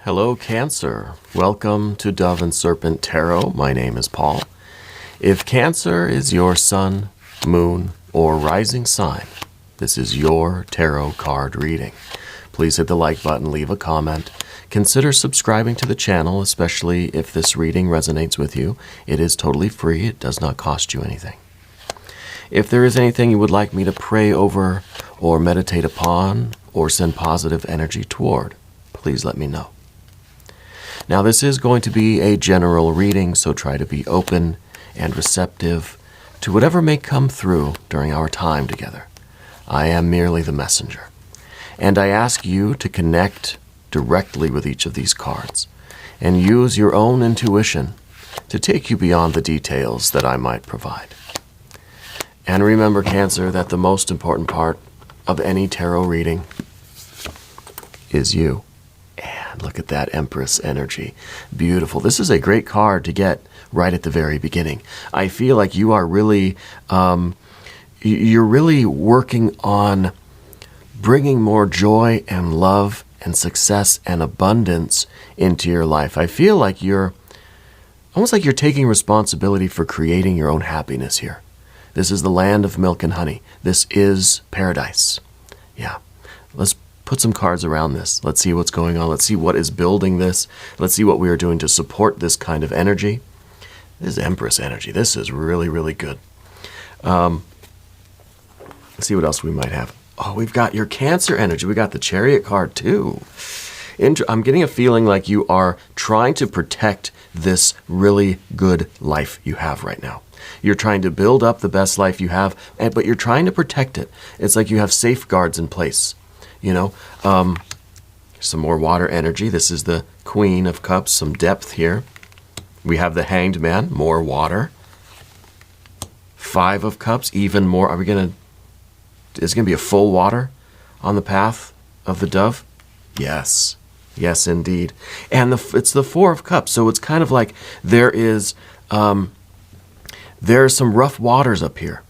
Hello, Cancer. Welcome to Dove and Serpent Tarot. My name is Paul. If Cancer is your sun, moon, or rising sign, this is your tarot card reading. Please hit the like button, leave a comment. Consider subscribing to the channel, especially if this reading resonates with you. It is totally free. It does not cost you anything. If there is anything you would like me to pray over or meditate upon or send positive energy toward, please let me know. Now, this is going to be a general reading, so try to be open and receptive to whatever may come through during our time together. I am merely the messenger, and I ask you to connect directly with each of these cards and use your own intuition to take you beyond the details that I might provide. And remember, Cancer, that the most important part of any tarot reading is you. And look at that Empress energy. Beautiful. This is a great card to get right at the very beginning. I feel like you are really, you're really working on bringing more joy and love and success and abundance into your life. I feel like you're almost like you're taking responsibility for creating your own happiness here. This is the land of milk and honey. This is paradise. Yeah. Let's put some cards around this. Let's see what's going on. Let's see what is building this. Let's see what we are doing to support this kind of energy. This is Empress energy. This is really, really good. Let's see what else we might have. Oh, we've got your Cancer energy. We got the Chariot card too. I'm getting a feeling like you are trying to protect this really good life you have right now. You're trying to build up the best life you have, but you're trying to protect it. It's like you have safeguards in place. You know, some more water energy. This is the Queen of Cups, some depth here. We have the Hanged Man, more water. Five of Cups, even more. Is it going to be a full water on the path of the dove? Yes. Yes, indeed. And it's the Four of Cups, so it's kind of like there's some rough waters up here,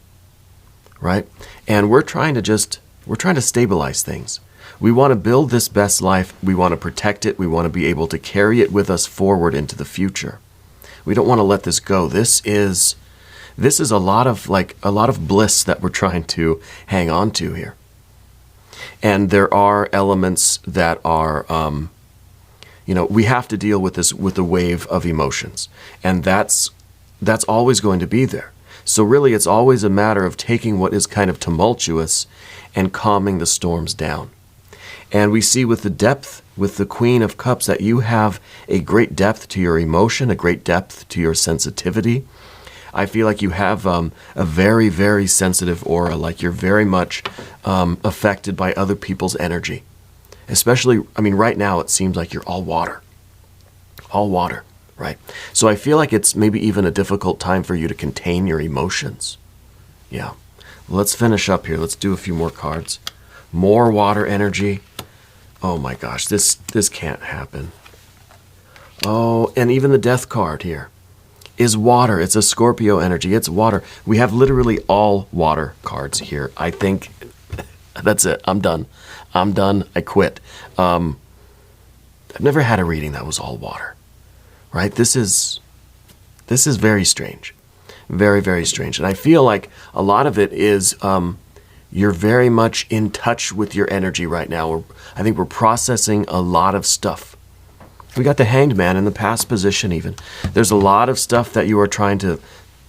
right? And we're trying to stabilize things. We want to build this best life. We want to protect it. We want to be able to carry it with us forward into the future. We don't want to let this go. This is a lot of bliss that we're trying to hang on to here. And there are elements that are, we have to deal with this with a wave of emotions. And that's always going to be there. So really, it's always a matter of taking what is kind of tumultuous and calming the storms down. And we see with the depth, with the Queen of Cups, that you have a great depth to your emotion, a great depth to your sensitivity. I feel like you have a very, very sensitive aura, like you're very much affected by other people's energy. Especially, right now it seems like you're all water. All water, right? So I feel like it's maybe even a difficult time for you to contain your emotions. Yeah. Well, let's finish up here. Let's do a few more cards. More water energy. Oh my gosh, this can't happen. Oh, and even the Death card here is water. It's a Scorpio energy. It's water. We have literally all water cards here. I think that's it. I'm done. I quit. I've never had a reading that was all water, right? This is very strange. Very, very strange. And I feel like a lot of it is you're very much in touch with your energy right now. I think we're processing a lot of stuff. We got the Hanged Man in the past position even. There's a lot of stuff that you are trying to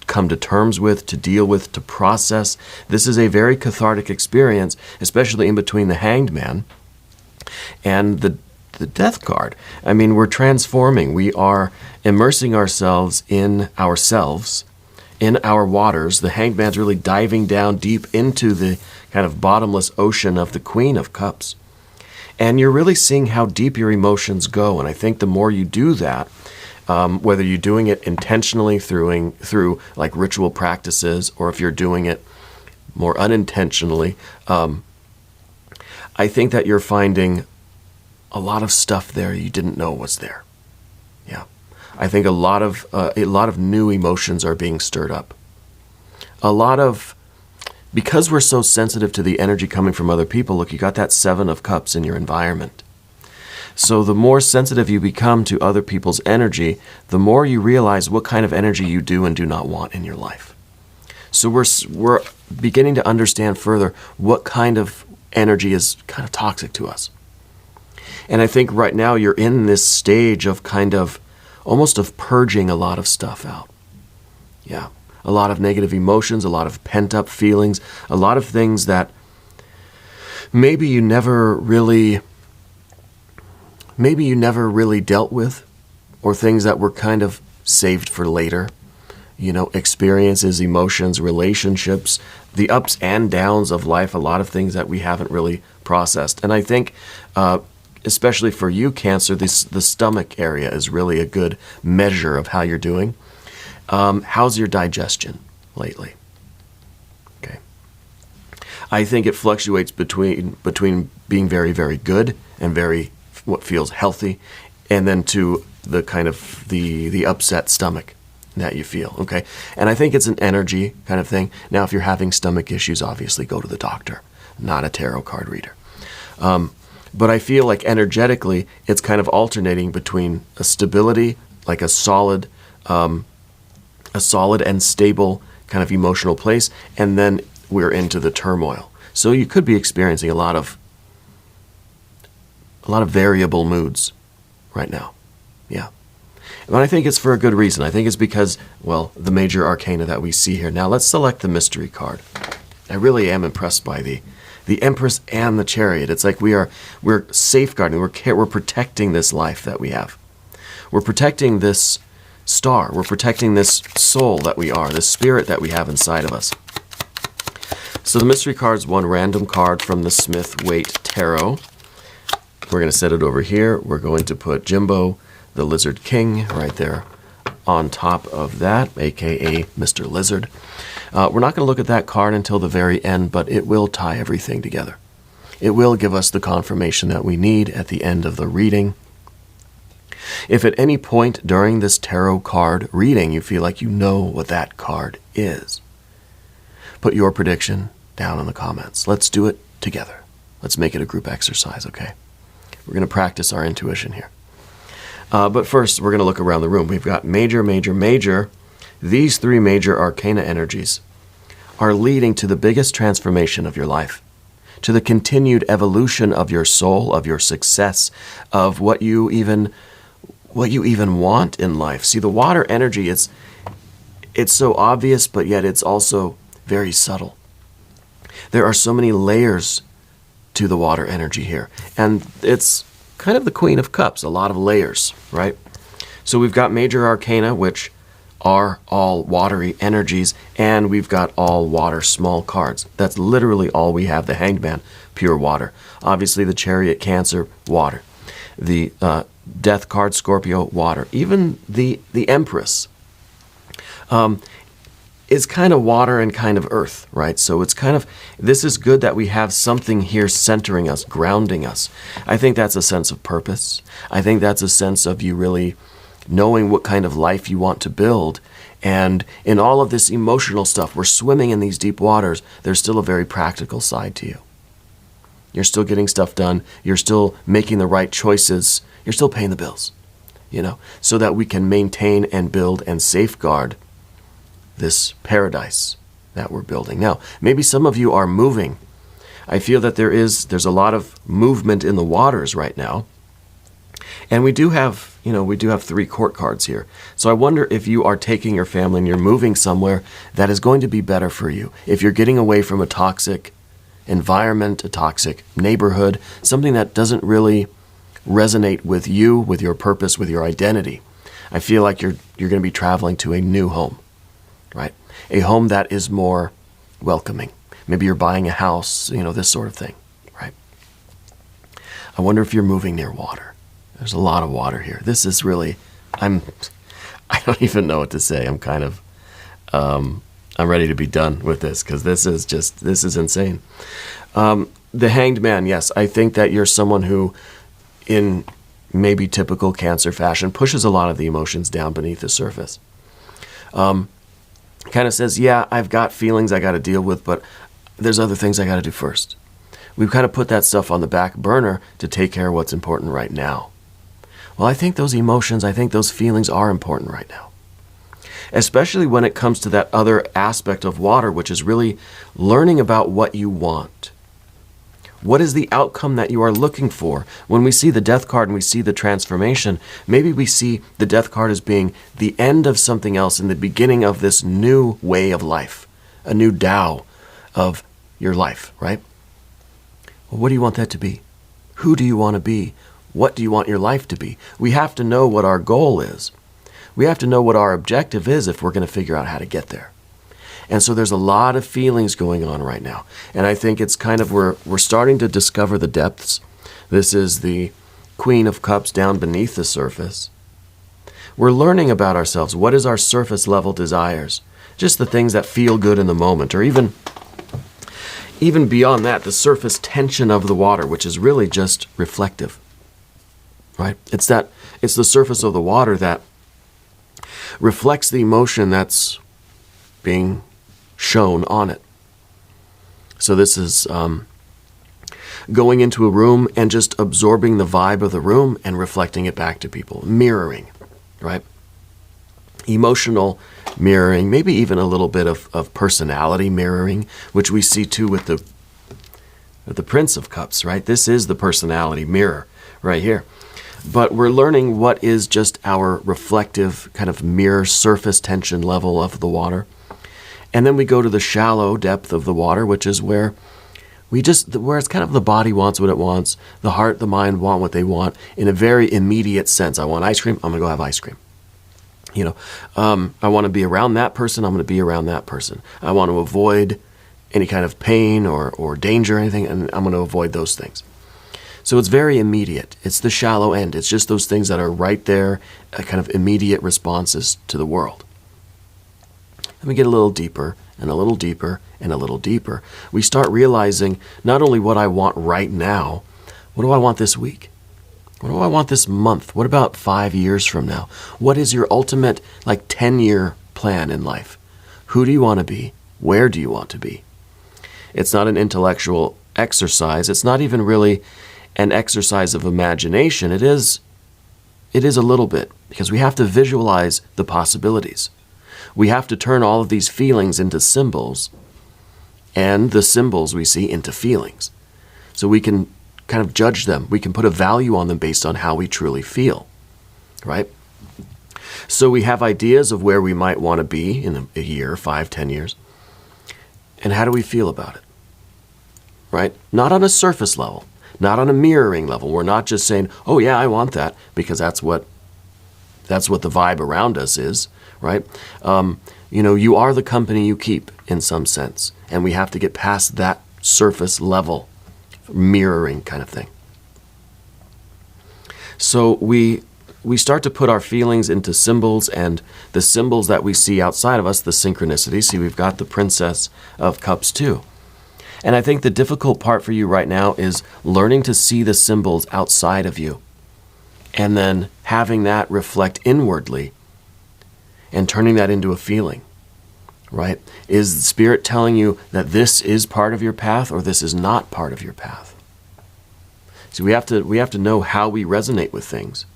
come to terms with, to deal with, to process. This is a very cathartic experience, especially in between the Hanged Man and the Death card. We're transforming. We are immersing ourselves, in our waters. The Hanged Man's really diving down deep into the kind of bottomless ocean of the Queen of Cups. And you're really seeing how deep your emotions go. And I think the more you do that, whether you're doing it intentionally through like ritual practices, or if you're doing it more unintentionally, I think that you're finding a lot of stuff there you didn't know was there. Yeah. I think a lot of new emotions are being stirred up. Because we're so sensitive to the energy coming from other people, look, you got that Seven of Cups in your environment. So the more sensitive you become to other people's energy, the more you realize what kind of energy you do and do not want in your life. So we're beginning to understand further what kind of energy is kind of toxic to us. And I think right now you're in this stage of kind of almost of purging a lot of stuff out. Yeah. A lot of negative emotions, a lot of pent-up feelings, a lot of things that maybe you never really dealt with, or things that were kind of saved for later. You know, experiences, emotions, relationships, the ups and downs of life, a lot of things that we haven't really processed. And I think, especially for you, Cancer, the stomach area is really a good measure of how you're doing. How's your digestion lately? Okay. I think it fluctuates between being very, very good and very what feels healthy, and then to the kind of the upset stomach that you feel. Okay. And I think it's an energy kind of thing. Now, if you're having stomach issues, obviously go to the doctor, not a tarot card reader. But I feel like energetically, it's kind of alternating between a stability, like a solid and stable kind of emotional place, and then we're into the turmoil. So you could be experiencing a lot of variable moods right now. Yeah. But I think it's for a good reason. I think it's because, well, the major arcana that we see here. Now let's select the mystery card. I really am impressed by the Empress and the Chariot. It's like we're safeguarding, we're protecting this life that we have. We're protecting this star. We're protecting this soul that we are, this spirit that we have inside of us. So the mystery card's one random card from the Smith-Waite Tarot. We're going to set it over here. We're going to put Jimbo, the Lizard King, right there on top of that, aka Mr. Lizard. We're not going to look at that card until the very end, but it will tie everything together. It will give us the confirmation that we need at the end of the reading. If at any point during this tarot card reading you feel like you know what that card is, put your prediction down in the comments. Let's do it together. Let's make it a group exercise, okay? We're going to practice our intuition here. But first, we're going to look around the room. We've got major, major, major. These three major arcana energies are leading to the biggest transformation of your life, to the continued evolution of your soul, of your success, of what you even want in life. See, the water energy, it's so obvious, but yet it's also very subtle. There are so many layers to the water energy here, and it's kind of the Queen of Cups, a lot of layers, right? So we've got major arcana, which are all watery energies, and we've got all water small cards. That's literally all we have. The Hanged Man, pure water. Obviously the Chariot, Cancer, water. The Death card, Scorpio, water. Even the Empress is kind of water and kind of earth, right? So it's kind of, this is good that we have something here centering us, grounding us. I think that's a sense of purpose. I think that's a sense of you really knowing what kind of life you want to build. And in all of this emotional stuff, we're swimming in these deep waters, there's still a very practical side to you. You're still getting stuff done. You're still making the right choices. You're still paying the bills, so that we can maintain and build and safeguard this paradise that we're building. Now, maybe some of you are moving. I feel that there's a lot of movement in the waters right now. And we do have 3 court cards here. So I wonder if you are taking your family and you're moving somewhere that is going to be better for you. If you're getting away from a toxic environment, a toxic neighborhood, something that doesn't really resonate with you, with your purpose, with your identity. I feel like you're going to be traveling to a new home, right? A home that is more welcoming. Maybe you're buying a house, this sort of thing, right? I wonder if you're moving near water. There's a lot of water here. This is really, I don't even know what to say. I'm kind of, I'm ready to be done with this because this is insane. The Hanged Man, yes, I think that you're someone who, in maybe typical Cancer fashion, pushes a lot of the emotions down beneath the surface. Kind of says, yeah, I've got feelings I got to deal with, but there's other things I got to do first. we've kind of put that stuff on the back burner to take care of what's important right now. Well, I think those emotions, I think those feelings are important right now. Especially when it comes to that other aspect of water, which is really learning about what you want. What is the outcome that you are looking for? When we see the death card and we see the transformation, maybe we see the death card as being the end of something else and the beginning of this new way of life, a new Tao of your life, right? Well, what do you want that to be? Who do you want to be? What do you want your life to be? We have to know what our goal is. We have to know what our objective is if we're going to figure out how to get there. And so there's a lot of feelings going on right now. And I think it's kind of, we're starting to discover the depths. This is the Queen of Cups down beneath the surface. We're learning about ourselves. What is our surface level desires? Just the things that feel good in the moment, or even beyond that, the surface tension of the water, which is really just reflective, right? It's the surface of the water that reflects the emotion that's being shown on it. So this is going into a room and just absorbing the vibe of the room and reflecting it back to people. Mirroring, right? Emotional mirroring, maybe even a little bit of personality mirroring, which we see too with the Prince of Cups, right? This is the personality mirror right here. But we're learning what is just our reflective kind of mirror surface tension level of the water. And then we go to the shallow depth of the water, which is where where it's kind of the body wants what it wants, the heart, the mind want what they want in a very immediate sense. I want ice cream, I'm going to go have ice cream. I want to be around that person, I'm going to be around that person. I want to avoid any kind of pain or danger or anything, and I'm going to avoid those things. So it's very immediate. It's the shallow end. It's just those things that are right there, kind of immediate responses to the world. Then we get a little deeper and a little deeper and a little deeper. We start realizing not only what I want right now, what do I want this week? What do I want this month? What about 5 years from now? What is your ultimate 10-year plan in life? Who do you want to be? Where do you want to be? It's not an intellectual exercise. It's not even really an exercise of imagination. It is a little bit, because we have to visualize the possibilities. We have to turn all of these feelings into symbols, and the symbols we see into feelings. So we can kind of judge them. We can put a value on them based on how we truly feel, right? So we have ideas of where we might want to be in a year, 5, 10 years. And how do we feel about it, right? Not on a surface level, not on a mirroring level. We're not just saying, oh yeah, I want that, because that's what the vibe around us is, right? You are the company you keep in some sense. And we have to get past that surface level mirroring kind of thing. So we start to put our feelings into symbols, and the symbols that we see outside of us, the synchronicity. See, we've got the Princess of Cups too. And I think the difficult part for you right now is learning to see the symbols outside of you, and then having that reflect inwardly and turning that into a feeling, right? Is the Spirit telling you that this is part of your path, or this is not part of your path? See, we have to know how we resonate with things.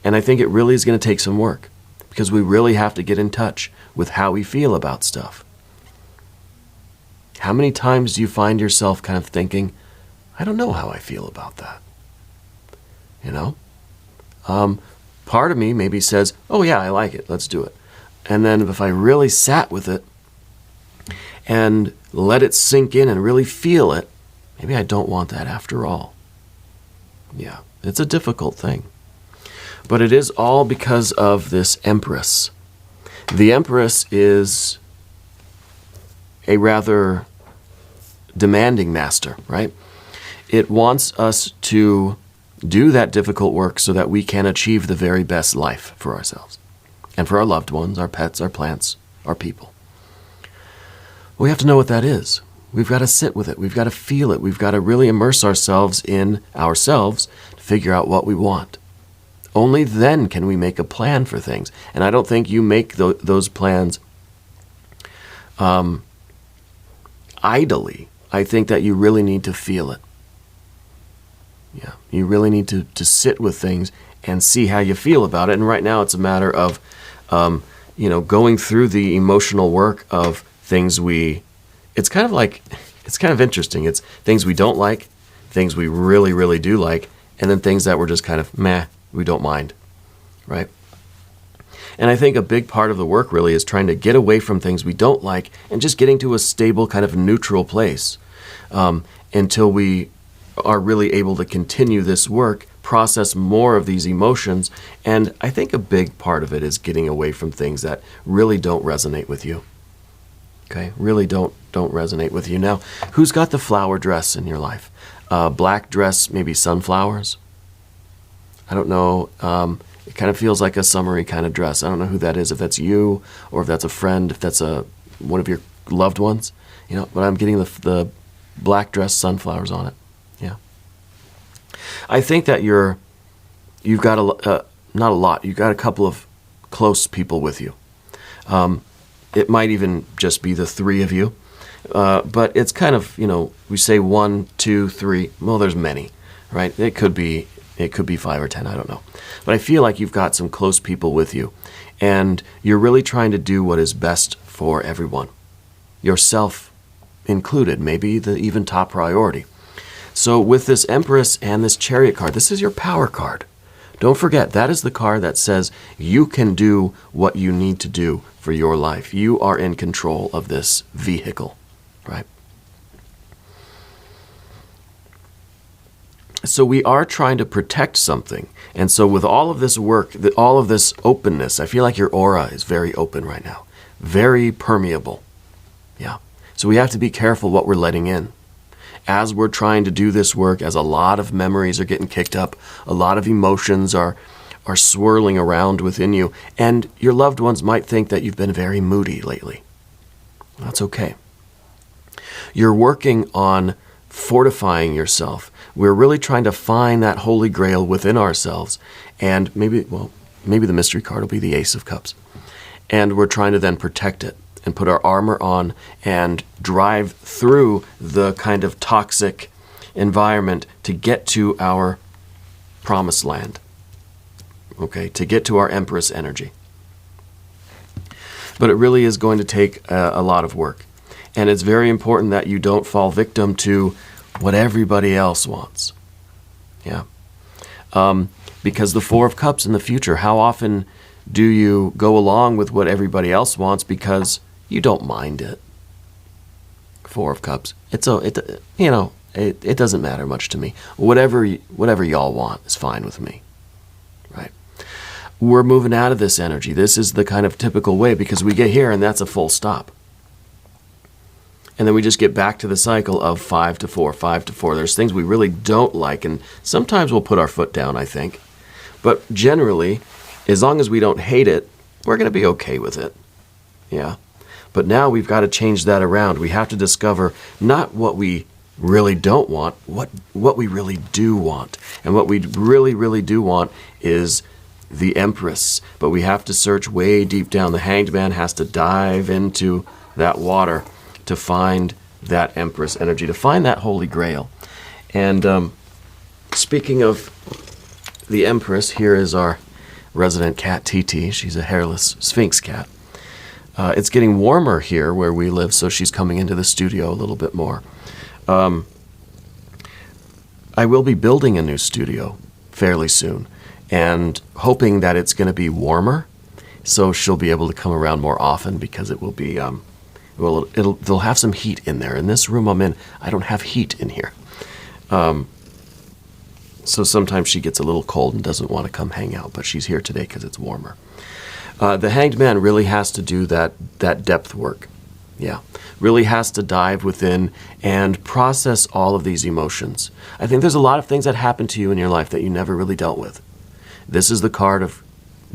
And I think it really is going to take some work, because we really have to get in touch with how we feel about stuff. How many times do you find yourself kind of thinking, I don't know how I feel about that? Part of me maybe says, oh yeah, I like it, let's do it. And then if I really sat with it and let it sink in and really feel it, maybe I don't want that after all. Yeah, it's a difficult thing. But it is all because of this Empress. The Empress is a rather demanding master, right? It wants us to do that difficult work so that we can achieve the very best life for ourselves and for our loved ones, our pets, our plants, our people. We have to know what that is. We've got to sit with it. We've got to feel it. We've got to really immerse ourselves in ourselves to figure out what we want. Only then can we make a plan for things. And I don't think you make those plans idly. I think that you really need to feel it. Yeah. You really need to sit with things and see how you feel about it. And right now it's a matter of, going through the emotional work of things it's kind of interesting. It's things we don't like, things we really, really do like, and then things that we're just kind of meh, we don't mind, right? And I think a big part of the work really is trying to get away from things we don't like and just getting to a stable kind of neutral place until we are really able to continue this work, process more of these emotions. And I think a big part of it is getting away from things that really don't resonate with you. Okay, really don't resonate with you. Now, who's got the flower dress in your life? Black dress, maybe sunflowers? I don't know. It kind of feels like a summery kind of dress. I don't know who that is, if that's you or if that's a friend, if that's one of your loved ones. But I'm getting the black dress, sunflowers on it. Yeah. I think that you've got not a lot. You've got a couple of close people with you. It might even just be the three of you. But it's kind of, we say 1, 2, 3. Well, there's many, right? It could be 5 or 10, I don't know. But I feel like you've got some close people with you, and you're really trying to do what is best for everyone, yourself included, maybe the even top priority. So with this Empress and this Chariot card, this is your power card. Don't forget, that is the card that says you can do what you need to do for your life. You are in control of this vehicle, right? So we are trying to protect something. And so with all of this work, all of this openness, I feel like your aura is very open right now. Very permeable. Yeah. So we have to be careful what we're letting in. As we're trying to do this work, as a lot of memories are getting kicked up, a lot of emotions are swirling around within you, and your loved ones might think that you've been very moody lately. That's okay. You're working on fortifying yourself. We're really trying to find that holy grail within ourselves. And maybe the mystery card will be the Ace of Cups. And we're trying to then protect it and put our armor on and drive through the kind of toxic environment to get to our promised land. Okay, to get to our Empress energy. But it really is going to take a lot of work. And it's very important that you don't fall victim to what everybody else wants. Yeah. Because the Four of Cups in the future, how often do you go along with what everybody else wants because you don't mind it? Four of Cups. It doesn't matter much to me. Whatever y'all want is fine with me. Right? We're moving out of this energy. This is the kind of typical way because we get here and that's a full stop. And then we just get back to the cycle of 5 to 4, 5 to 4. There's things we really don't like, and sometimes we'll put our foot down, I think. But generally, as long as we don't hate it, we're going to be okay with it. Yeah. But now we've got to change that around. We have to discover not what we really don't want, what we really do want. And what we really, really do want is the Empress. But we have to search way deep down. The Hanged Man has to dive into that water to find that Empress energy, to find that Holy Grail. And speaking of the Empress, here is our resident cat, TT. She's a hairless Sphinx cat. It's getting warmer here where we live, so she's coming into the studio a little bit more. I will be building a new studio fairly soon, and hoping that it's going to be warmer, so she'll be able to come around more often because it will be... they'll have some heat in there. In this room I'm in, I don't have heat in here. So sometimes she gets a little cold and doesn't want to come hang out, but she's here today because it's warmer. The Hanged Man really has to do that depth work. Yeah. Really has to dive within and process all of these emotions. I think there's a lot of things that happen to you in your life that you never really dealt with. This is the card of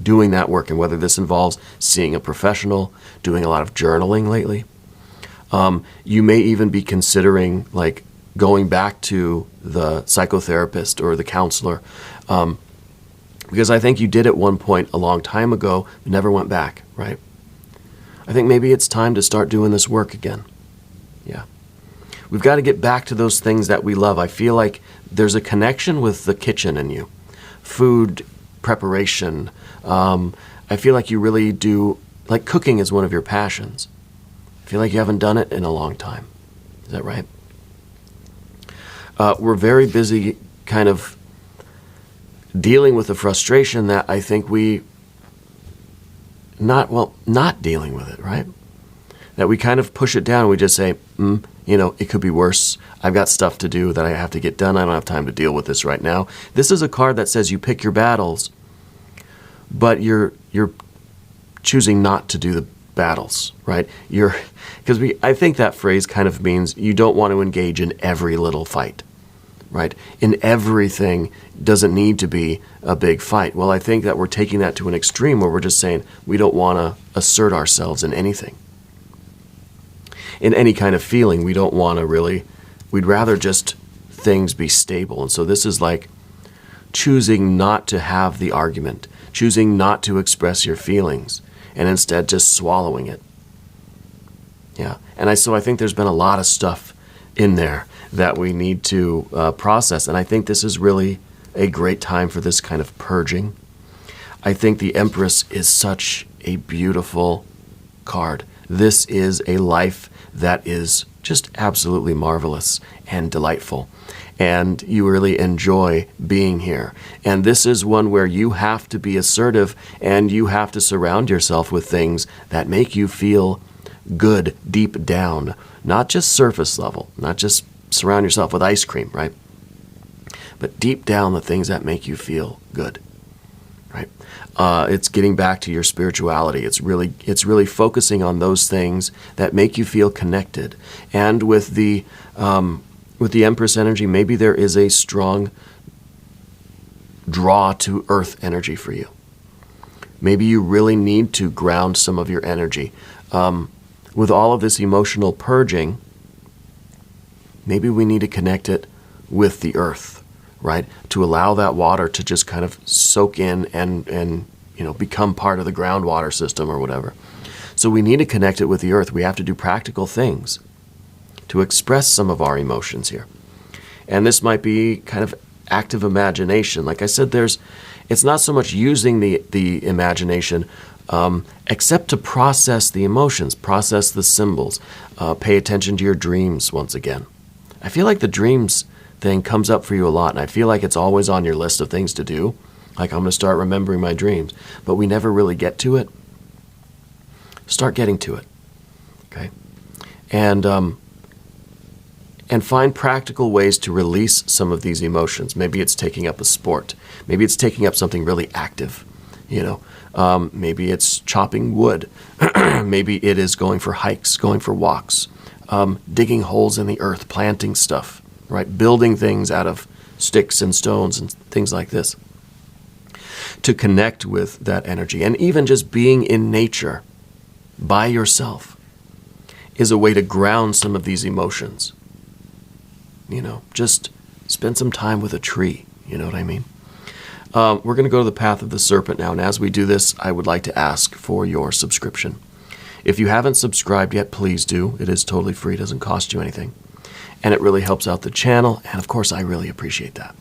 doing that work, and whether this involves seeing a professional, doing a lot of journaling lately. You may even be considering going back to the psychotherapist or the counselor, because I think you did at one point a long time ago, but never went back, right? I think maybe it's time to start doing this work again. Yeah. We've got to get back to those things that we love. I feel like there's a connection with the kitchen in you. Food preparation. I feel like you really do, like cooking is one of your passions. I feel like you haven't done it in a long time. Is that right? We're very busy kind of dealing with the frustration that I think not dealing with it, right? That we kind of push it down and we just say, it could be worse. I've got stuff to do that I have to get done. I don't have time to deal with this right now. This is a card that says you pick your battles, but you're choosing not to do the battles, right? I think that phrase kind of means you don't want to engage in every little fight, right? In everything doesn't need to be a big fight. Well, I think that we're taking that to an extreme where we're just saying we don't want to assert ourselves in anything. In any kind of feeling, we don't want to really, we'd rather just things be stable. And so this is like choosing not to have the argument, choosing not to express your feelings, and instead just swallowing it. Yeah. And so I think there's been a lot of stuff in there that we need to process. And I think this is really a great time for this kind of purging. I think the Empress is such a beautiful card. This is a life that is just absolutely marvelous and delightful. And you really enjoy being here. And this is one where you have to be assertive and you have to surround yourself with things that make you feel good deep down, not just surface level, not just surround yourself with ice cream, right? But deep down, the things that make you feel good, right? It's getting back to your spirituality. It's really focusing on those things that make you feel connected. And with the Empress energy, maybe there is a strong draw to Earth energy for you. Maybe you really need to ground some of your energy. With all of this emotional purging, maybe we need to connect it with the earth, right? To allow that water to just kind of soak in and become part of the groundwater system or whatever. So we need to connect it with the earth. We have to do practical things to express some of our emotions here. And this might be kind of active imagination. Like I said, it's not so much using the imagination, except to process the emotions, process the symbols, pay attention to your dreams once again. I feel like the dreams thing comes up for you a lot, and I feel like it's always on your list of things to do. Like, I'm going to start remembering my dreams, but we never really get to it. Start getting to it, okay? And find practical ways to release some of these emotions. Maybe it's taking up a sport. Maybe it's taking up something really active, maybe it's chopping wood. Maybe it is going for hikes, going for walks, digging holes in the earth, planting stuff, right? Building things out of sticks and stones and things like this to connect with that energy. And even just being in nature by yourself is a way to ground some of these emotions. Just spend some time with a tree. You know what I mean? We're going to go to the path of the serpent now. And as we do this, I would like to ask for your subscription. If you haven't subscribed yet, please do. It is totally free. It doesn't cost you anything. And it really helps out the channel. And of course, I really appreciate that.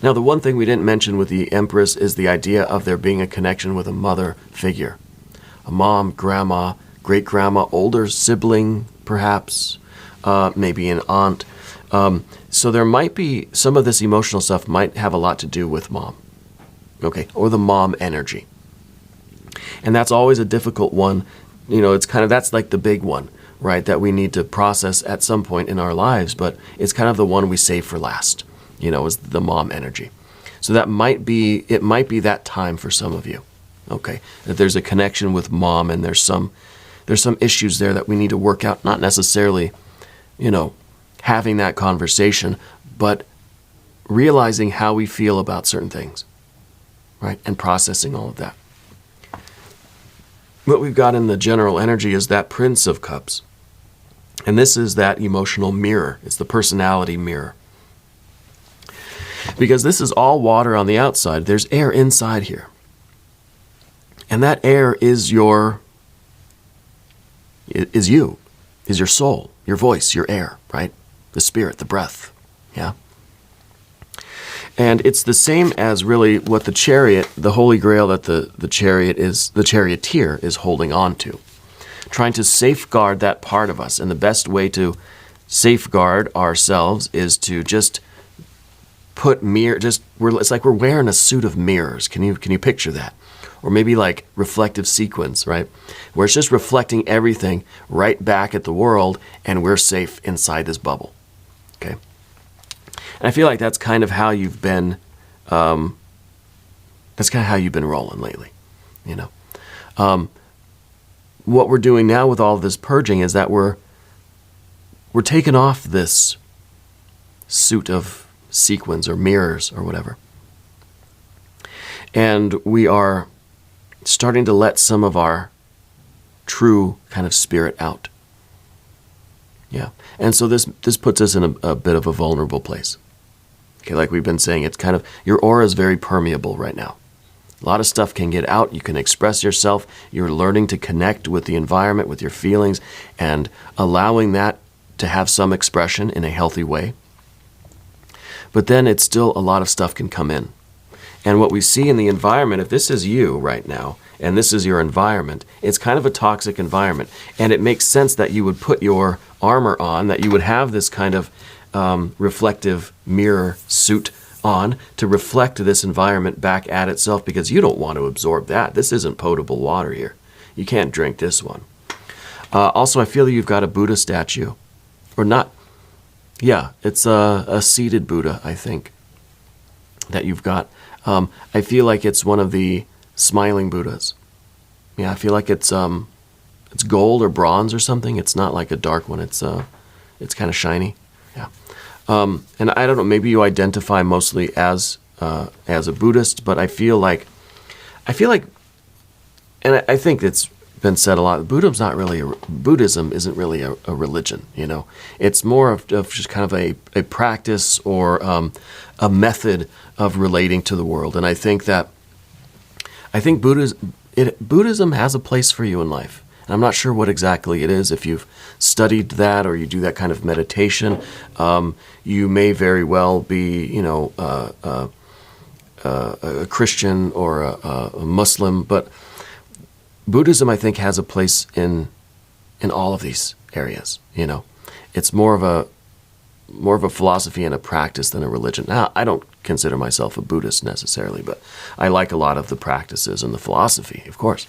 Now, the one thing we didn't mention with the Empress is the idea of there being a connection with a mother figure. A mom, grandma, great-grandma, older sibling, perhaps, maybe an aunt. So there might be, some of this emotional stuff might have a lot to do with mom, okay, or the mom energy. And that's always a difficult one. That's like the big one, right, that we need to process at some point in our lives, but it's kind of the one we save for last, is the mom energy. So it might be that time for some of you, okay, that there's a connection with mom and there's some issues there that we need to work out, not necessarily, having that conversation, but realizing how we feel about certain things, right? And processing all of that. What we've got in the general energy is that Prince of Cups. And this is that emotional mirror. It's the personality mirror. Because this is all water on the outside. There's air inside here. And that air is you, is your soul, your voice, your air, right? The spirit, the breath, yeah? And it's the same as really what the chariot, the holy grail that the charioteer is holding on to. Trying to safeguard that part of us. And the best way to safeguard ourselves is to just put it's like we're wearing a suit of mirrors. Can you picture that? Or maybe like reflective sequins, right? Where it's just reflecting everything right back at the world, and we're safe inside this bubble. Okay? And I feel like that's kind of how you've been rolling lately, you know. What we're doing now with all of this purging is that we're taking off this suit of sequins or mirrors or whatever. And we are starting to let some of our true kind of spirit out. Yeah. And so this puts us in a bit of a vulnerable place. Okay, like we've been saying, it's kind of, your aura is very permeable right now. A lot of stuff can get out. You can express yourself. You're learning to connect with the environment, with your feelings, and allowing that to have some expression in a healthy way. But then it's still, a lot of stuff can come in. And what we see in the environment, if this is you right now, and this is your environment, it's kind of a toxic environment. And it makes sense that you would put your armor on, that you would have this kind of reflective mirror suit on to reflect this environment back at itself, because you don't want to absorb that. This isn't potable water here. You can't drink this one. Also, I feel that you've got a Buddha statue. Or not. Yeah, it's a seated Buddha, I think, that you've got. I feel like it's one of the smiling Buddhas. Yeah, I feel like it's gold or bronze or something. It's not like a dark one. It's kind of shiny. Yeah. And I don't know, maybe you identify mostly as a Buddhist, but I feel like, and I think it's been said a lot, Buddhism isn't really a religion, you know. It's more of just kind of a practice or a method of relating to the world. And I think Buddhism has a place for you in life. And I'm not sure what exactly it is. If you've studied that or you do that kind of meditation, you may very well be, you know, a Christian or a Muslim. But Buddhism, I think, has a place in all of these areas. You know, it's more of a philosophy and a practice than a religion. Now, I don't consider myself a Buddhist necessarily, but I like a lot of the practices and the philosophy, of course.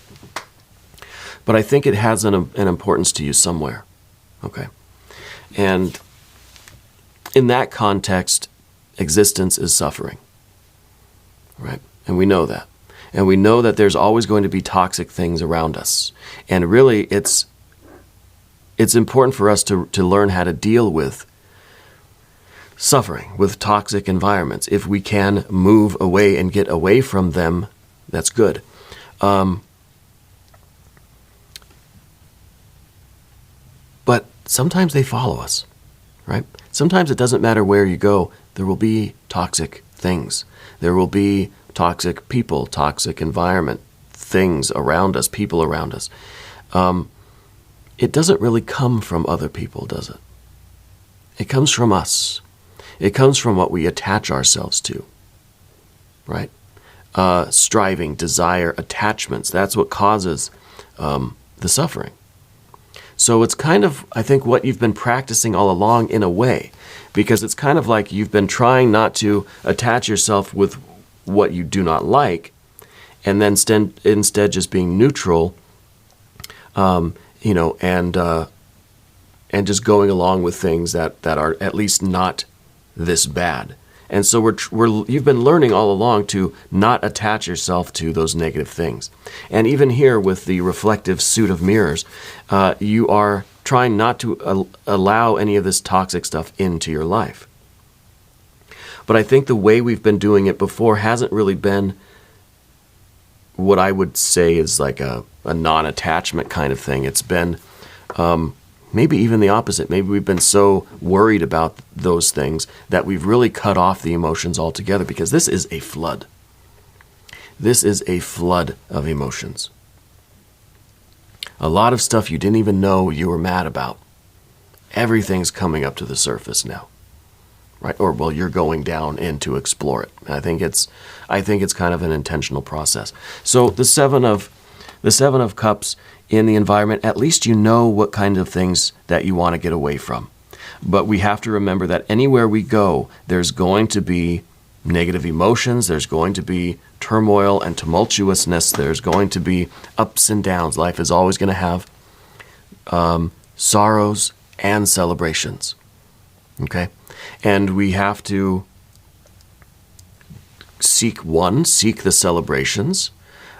But I think it has an importance to you somewhere, okay? And in that context, existence is suffering, right? And we know that. And we know that there's always going to be toxic things around us. And really, it's important for us to learn how to deal with suffering, with toxic environments. If we can move away and get away from them, that's good. But sometimes they follow us, right? Sometimes it doesn't matter where you go. There will be toxic things. There will be toxic people, toxic environment, things around us, people around us. It doesn't really come from other people, does it? It comes from us. It comes from what we attach ourselves to, right? Striving, desire, attachments. That's what causes the suffering. So it's kind of, I think, what you've been practicing all along in a way, because it's kind of like you've been trying not to attach yourself with what you do not like, and then instead just being neutral, you know, and just going along with things that are at least not this bad. And so you've been learning all along to not attach yourself to those negative things. And even here with the reflective suit of mirrors, you are trying not to allow any of this toxic stuff into your life. But I think the way we've been doing it before hasn't really been what I would say is like a non-attachment kind of thing. It's been maybe even the opposite. Maybe we've been so worried about those things that we've really cut off the emotions altogether, because this is a flood. This is a flood of emotions. A lot of stuff you didn't even know you were mad about. Everything's coming up to the surface now. right? Or, well, you're going down in to explore it. I think it's kind of an intentional process. So the Seven of Cups in the environment, at least you know what kind of things that you want to get away from. But we have to remember that anywhere we go, there's going to be negative emotions, there's going to be turmoil and tumultuousness, there's going to be ups and downs. Life is always going to have sorrows and celebrations. Okay? And we have to seek the celebrations.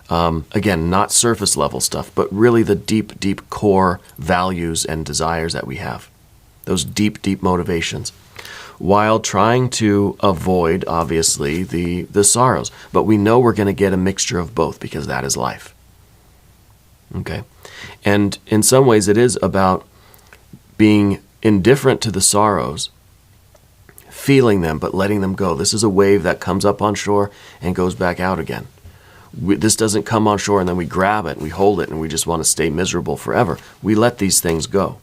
Again, not surface level stuff, but really the deep, deep core values and desires that we have. Those deep, deep motivations. While trying to avoid, obviously, the sorrows. But we know we're going to get a mixture of both because that is life. Okay? And in some ways it is about being indifferent to the sorrows, feeling them, but letting them go. This is a wave that comes up on shore and goes back out again. This doesn't come on shore and then we grab it and we hold it and we just want to stay miserable forever. We let these things go.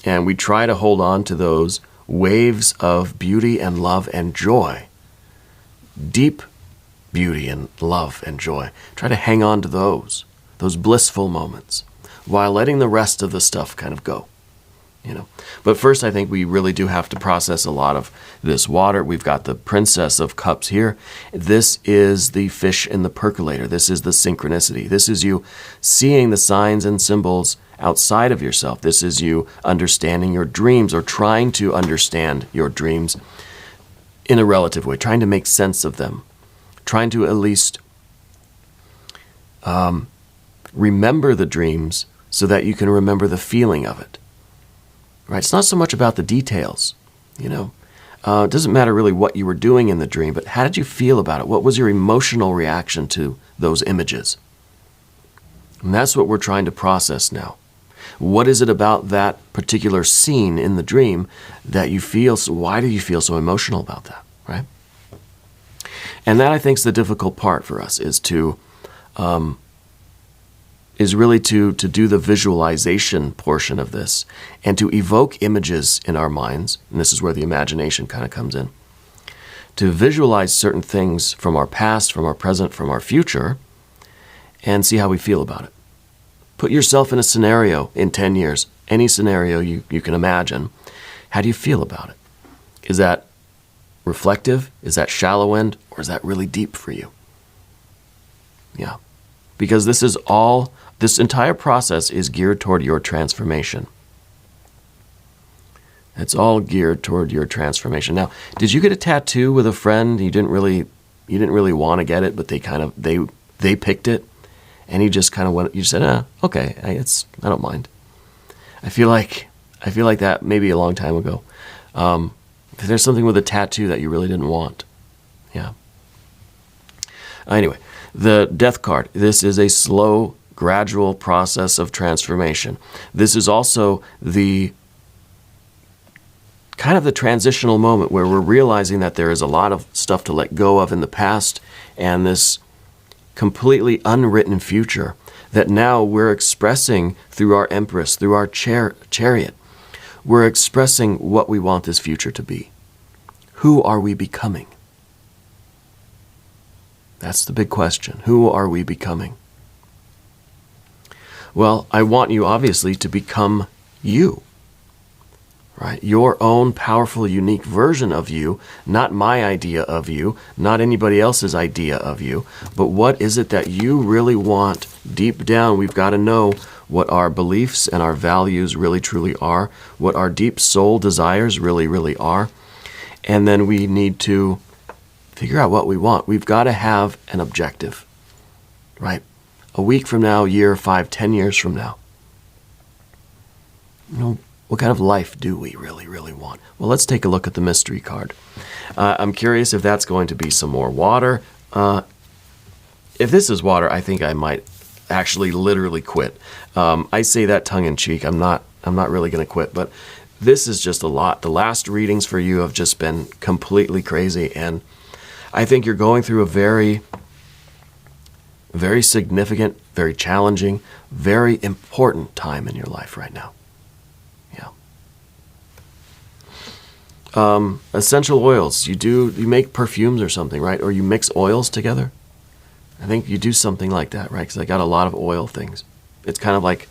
And we try to hold on to those waves of beauty and love and joy. Deep beauty and love and joy. Try to hang on to those blissful moments, while letting the rest of the stuff kind of go. But first, I think we really do have to process a lot of this water. We've got the Princess of Cups here. This is the fish in the percolator. This is the synchronicity. This is you seeing the signs and symbols outside of yourself. This is you understanding your dreams, or trying to understand your dreams in a relative way, trying to make sense of them, trying to at least remember the dreams so that you can remember the feeling of it. Right? It's not so much about the details, It doesn't matter really what you were doing in the dream, but how did you feel about it? What was your emotional reaction to those images? And that's what we're trying to process now. What is it about that particular scene in the dream that you feel, why do you feel so emotional about that, right? And that, I think, is the difficult part for us, is really to do the visualization portion of this and to evoke images in our minds. And this is where the imagination kind of comes in. To visualize certain things from our past, from our present, from our future, and see how we feel about it. Put yourself in a scenario in 10 years, any scenario you can imagine. How do you feel about it? Is that reflective? Is that shallow end? Or is that really deep for you? Yeah. Because this entire process is geared toward your transformation. It's all geared toward your transformation. Now, did you get a tattoo with a friend? You didn't really want to get it, but they picked it, and you just kind of went. You said, okay, I don't mind. I feel like that maybe a long time ago. If there's something with a tattoo that you really didn't want, yeah. Anyway, the Death card. This is a slow, gradual process of transformation. This is also the kind of the transitional moment where we're realizing that there is a lot of stuff to let go of in the past, and this completely unwritten future that now we're expressing through our Empress, through our chariot. We're expressing what we want this future to be. Who are we becoming? That's the big question. Who are we becoming? Well, I want you, obviously, to become you. Right? Your own powerful, unique version of you, not my idea of you, not anybody else's idea of you, but what is it that you really want deep down? We've got to know what our beliefs and our values really truly are, what our deep soul desires really, really are, and then we need to figure out what we want. We've got to have an objective, right? A week from now, a year, 5, 10 years from now. What kind of life do we really, really want? Well, let's take a look at the mystery card. I'm curious if that's going to be some more water. If this is water, I think I might actually literally quit. I say that tongue-in-cheek. I'm not really going to quit, but this is just a lot. The last readings for you have just been completely crazy, and I think you're going through a very, very significant, very challenging, very important time in your life right now. Yeah. Essential oils. You make perfumes or something, right? Or you mix oils together. I think you do something like that, right? Because I got a lot of oil things. It's kind of like,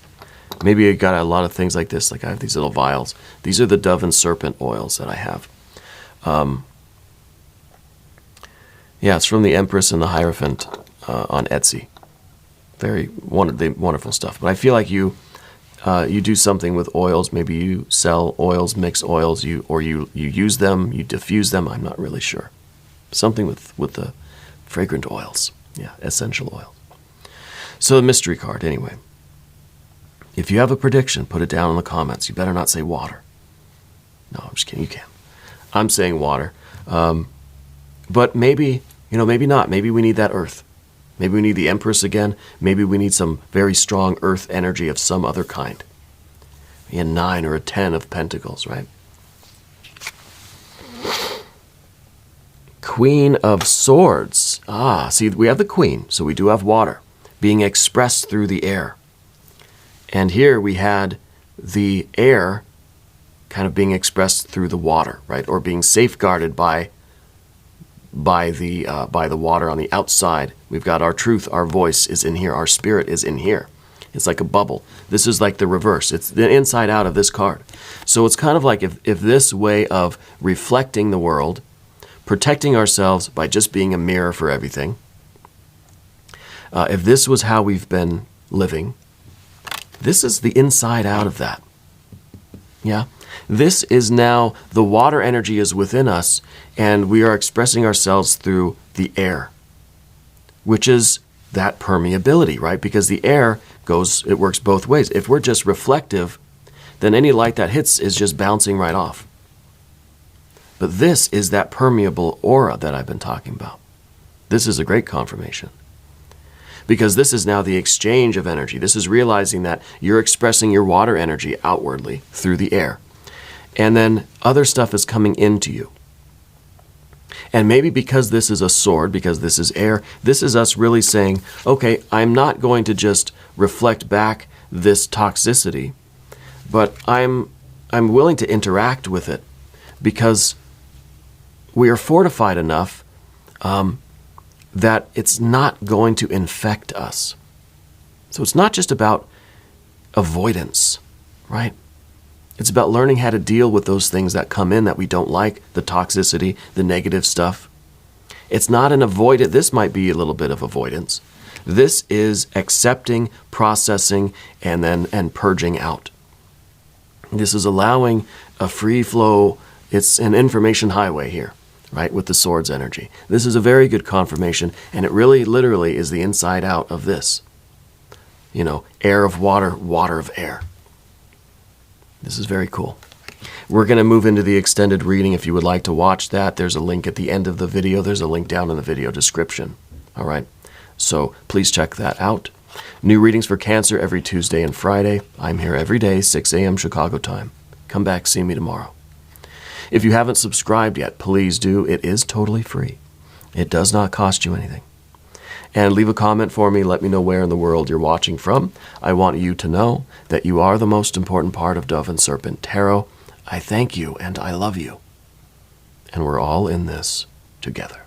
maybe I got a lot of things like this. Like I have these little vials. These are the dove and serpent oils that I have. Yeah, it's from the Empress and the Hierophant on Etsy. Very wonderful stuff. But I feel like you do something with oils. Maybe you sell oils, mix oils, you use them, you diffuse them. I'm not really sure. Something with the fragrant oils. Yeah, essential oils. So the mystery card, anyway. If you have a prediction, put it down in the comments. You better not say water. No, I'm just kidding. You can. I'm saying water. But maybe, maybe not. Maybe we need that earth. Maybe we need the Empress again. Maybe we need some very strong earth energy of some other kind. Maybe a 9 or a 10 of Pentacles, right? Queen of Swords. See, we have the Queen, so we do have water being expressed through the air. And here we had the air kind of being expressed through the water, right? Or being safeguarded by the water on the outside. We've got our truth, our voice is in here, our spirit is in here. It's like a bubble. This is like the reverse. It's the inside out of this card. So it's kind of like if this way of reflecting the world, protecting ourselves by just being a mirror for everything, if this was how we've been living, this is the inside out of that. Yeah. This is now, the water energy is within us, and we are expressing ourselves through the air, which is that permeability, right? Because the air it works both ways. If we're just reflective, then any light that hits is just bouncing right off. But this is that permeable aura that I've been talking about. This is a great confirmation. Because this is now the exchange of energy. This is realizing that you're expressing your water energy outwardly through the air. And then other stuff is coming into you. And maybe because this is a sword, because this is air, this is us really saying, okay, I'm not going to just reflect back this toxicity, but I'm willing to interact with it because we are fortified enough that it's not going to infect us. So it's not just about avoidance, right? It's about learning how to deal with those things that come in that we don't like, the toxicity, the negative stuff. It's not an avoidance. This might be a little bit of avoidance. This is accepting, processing, and purging out. This is allowing a free flow. It's an information highway here, right, with the swords energy. This is a very good confirmation, and it really literally is the inside out of this. Air of water, water of air. This is very cool. We're going to move into the extended reading. If you would like to watch that, there's a link at the end of the video. There's a link down in the video description. All right. So please check that out. New readings for Cancer every Tuesday and Friday. I'm here every day, 6 a.m. Chicago time. Come back, see me tomorrow. If you haven't subscribed yet, please do. It is totally free. It does not cost you anything. And leave a comment for me. Let me know where in the world you're watching from. I want you to know that you are the most important part of Dove and Serpent Tarot. I thank you and I love you. And we're all in this together.